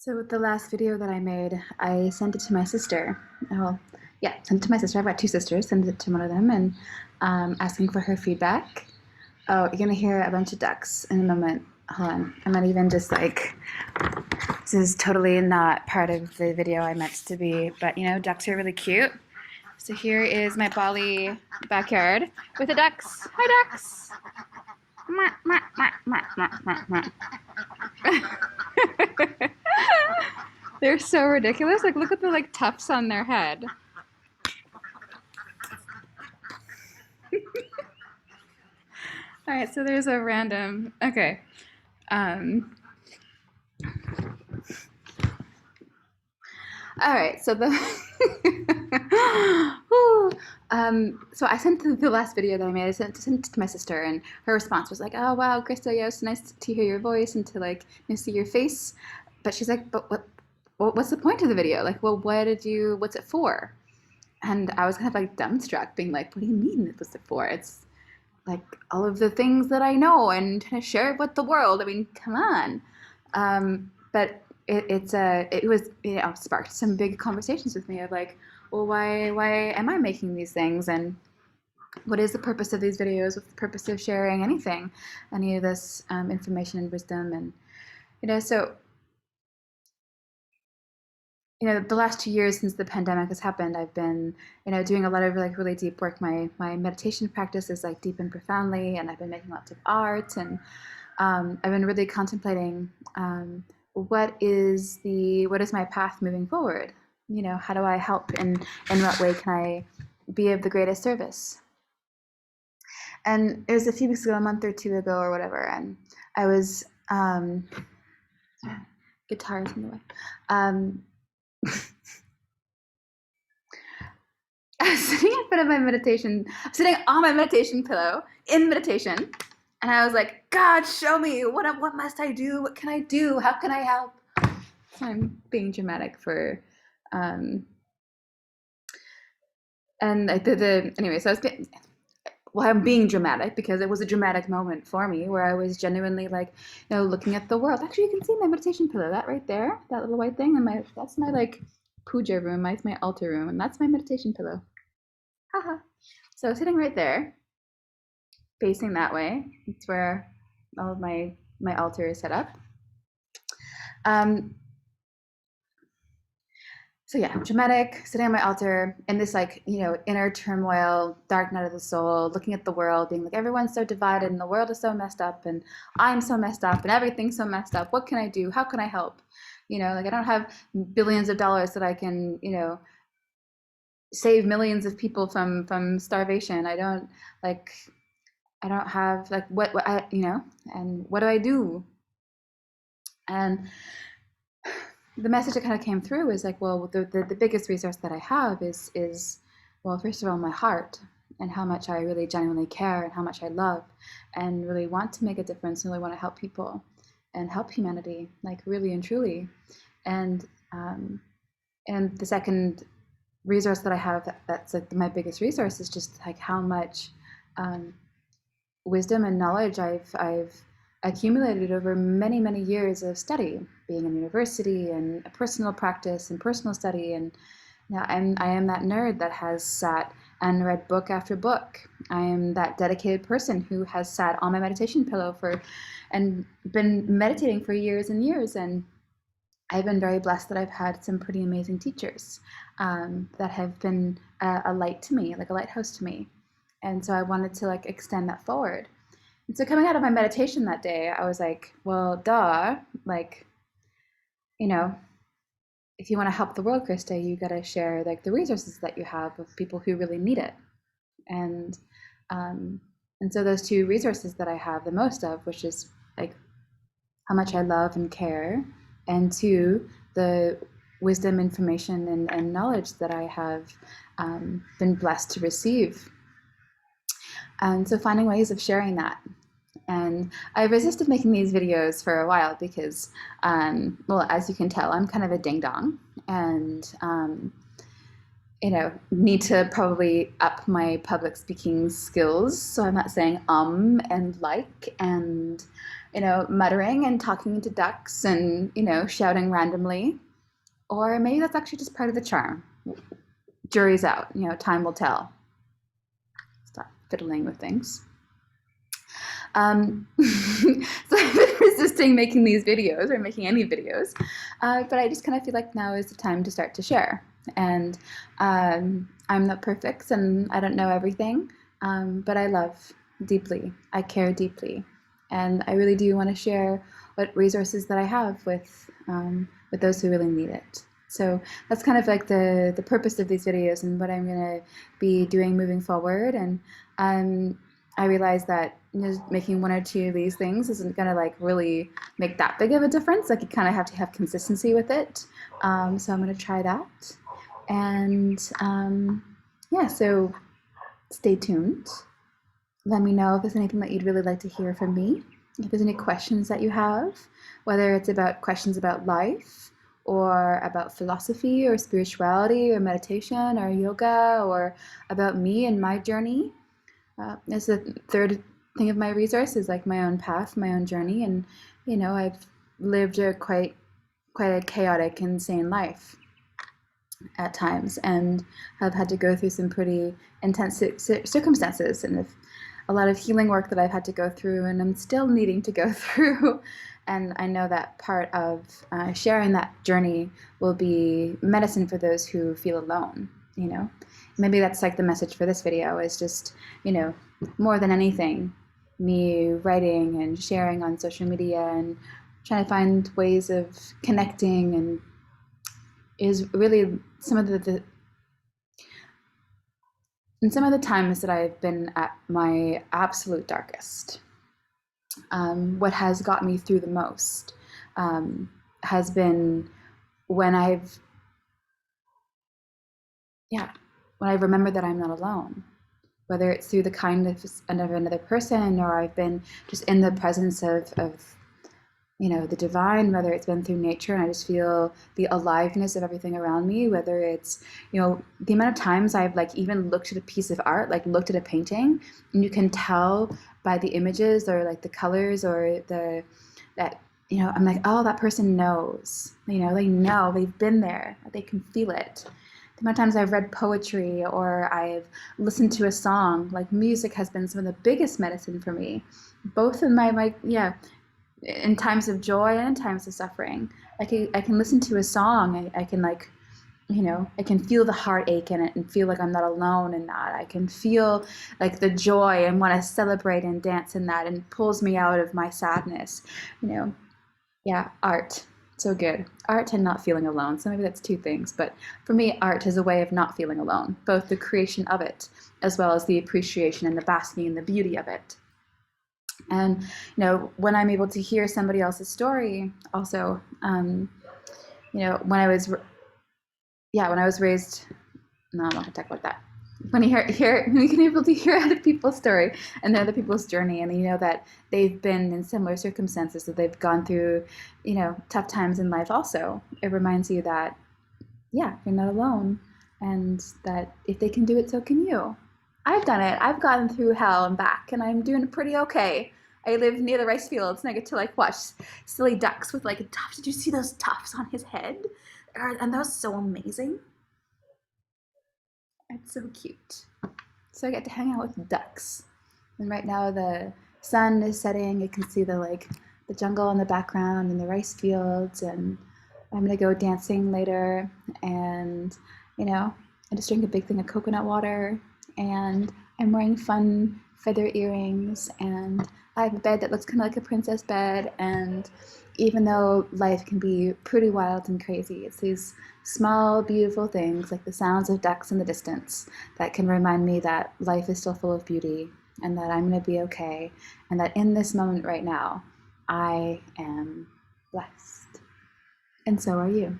So with the last video that I made, I sent it to my sister. Well, yeah, sent it to my sister. I've got two sisters. Sent it to one of them and asking for her feedback. Oh, you're gonna hear a bunch of ducks in a moment. Hold on. I'm not even just like, this is totally not part of the video I meant to be, but you know, ducks are really cute. So here is my Bali backyard with the ducks. Hi, ducks. They're so ridiculous. Like, look at the like tufts on their head. All right, so there's a random. Okay. All right, so the so I sent the last video that I made. I sent it to my sister, and her response was like, "Oh wow, Krista, yeah, it's nice to hear your voice and to like see your face." But she's like, "But what's the point of the video? Like, well, what's it for?" And I was kind of like dumbstruck, being like, "What do you mean? What's it for? It's like all of the things that I know and kind of share it with the world. I mean, come on." But it was sparked some big conversations with me of like, well, why am I making these things, and what is the purpose of these videos? What's the purpose of sharing any of this information and wisdom, and so the last 2 years since the pandemic has happened, I've been, doing a lot of like really deep work. My meditation practice is like deep and profoundly, and I've been making lots of art, and I've been really contemplating what is my path moving forward. How do I help, and in what way can I be of the greatest service? And it was a few weeks ago, a month or two ago, or whatever, and I was guitars in the way. I was sitting in front of my meditation, sitting on my meditation pillow in meditation, and I was like, God, show me what must I do? What can I do? How can I help? So I'm being dramatic for, and like anyway. So I'm being dramatic because it was a dramatic moment for me where I was genuinely like, looking at the world. Actually, you can see my meditation pillow, that right there, that little white thing, and that's my like puja room, it's my altar room, and that's my meditation pillow. Haha. So sitting right there, facing that way, it's where all of my altar is set up. So yeah, dramatic, sitting on my altar in this like, inner turmoil, dark night of the soul, looking at the world, being like, everyone's so divided and the world is so messed up and I'm so messed up and everything's so messed up. What can I do? How can I help? Like I don't have billions of dollars that I can, save millions of people from starvation. I don't have like what I, and what do I do? And the message that kind of came through is like, well, the biggest resource that I have is well, first of all, my heart, and how much I really genuinely care and how much I love and really want to make a difference and really want to help people and help humanity, like really and truly. And the second resource that I have that's like my biggest resource is just like how much wisdom and knowledge I've accumulated over many, many years of study, being in university and a personal practice and personal study. And I am that nerd that has sat and read book after book. I am that dedicated person who has sat on my meditation pillow and been meditating for years and years. And I've been very blessed that I've had some pretty amazing teachers that have been a light to me, like a lighthouse to me. And so I wanted to like extend that forward. And so coming out of my meditation that day, I was like, well, duh, like, if you want to help the world, Krista, you got to share like the resources that you have of people who really need it. And so those two resources that I have the most of, which is like how much I love and care, and two, the wisdom, information, and knowledge that I have been blessed to receive. And so finding ways of sharing that. And I resisted making these videos for a while because, well, as you can tell, I'm kind of a ding dong, and need to probably up my public speaking skills. So I'm not saying and like, and muttering and talking to ducks and, shouting randomly. Or maybe that's actually just part of the charm. Jury's out, time will tell. Stop fiddling with things. So I've been resisting making these videos or making any videos, but I just kind of feel like now is the time to start to share. And I'm not perfect and I don't know everything, but I love deeply. I care deeply, and I really do want to share what resources that I have with those who really need it. So that's kind of like the purpose of these videos and what I'm going to be doing moving forward. And I realize that making one or two of these things isn't going to like really make that big of a difference. Like you kind of have to have consistency with it. So I'm going to try that. And yeah, so stay tuned. Let me know if there's anything that you'd really like to hear from me. If there's any questions that you have, whether it's about questions about life or about philosophy or spirituality or meditation or yoga or about me and my journey. As the third thing of my resource is like my own path, my own journey, and I've lived a quite a chaotic, insane life at times, and have had to go through some pretty intense circumstances, and a lot of healing work that I've had to go through, and I'm still needing to go through. And I know that part of sharing that journey will be medicine for those who feel alone. Maybe that's like the message for this video is just, more than anything, me writing and sharing on social media and trying to find ways of connecting, and is really some of the times that I've been at my absolute darkest. What has got me through the most has been when I've remembered that I'm not alone, whether it's through the kindness of another person, or I've been just in the presence of the divine, whether it's been through nature and I just feel the aliveness of everything around me, whether it's, the amount of times I've like even looked at a piece of art, like looked at a painting, and you can tell by the images or like the colors or I'm like, oh, that person knows, they know, they've been there, they can feel it. The amount of times I've read poetry or I've listened to a song, like music has been some of the biggest medicine for me, both in in times of joy and in times of suffering. I can listen to a song, I can like, I can feel the heartache in it and feel like I'm not alone in that. I can feel like the joy and want to celebrate and dance in that, and it pulls me out of my sadness. Yeah, art, so good. Art and not feeling alone. So maybe that's two things, but for me, art is a way of not feeling alone, both the creation of it as well as the appreciation and the basking in the beauty of it. And when I'm able to hear somebody else's story, also, when I was raised, no, I'm not gonna talk about that. When you can be able to hear other people's story and other people's journey, and that they've been in similar circumstances, that they've gone through, tough times in life. Also, it reminds you that, you're not alone, and that if they can do it, so can you. I've done it. I've gotten through hell and back, and I'm doing pretty okay. I live near the rice fields, and I get to like watch silly ducks with like tufts. Did you see those tufts on his head? And that was so amazing. It's so cute. So I get to hang out with ducks. And right now the sun is setting. You can see the jungle in the background and the rice fields, and I'm gonna go dancing later, and I just drink a big thing of coconut water, and I'm wearing fun feather earrings, and I have a bed that looks kind of like a princess bed. And even though life can be pretty wild and crazy, it's these small, beautiful things like the sounds of ducks in the distance that can remind me that life is still full of beauty, and that I'm going to be okay, and that in this moment right now, I am blessed. And so are you.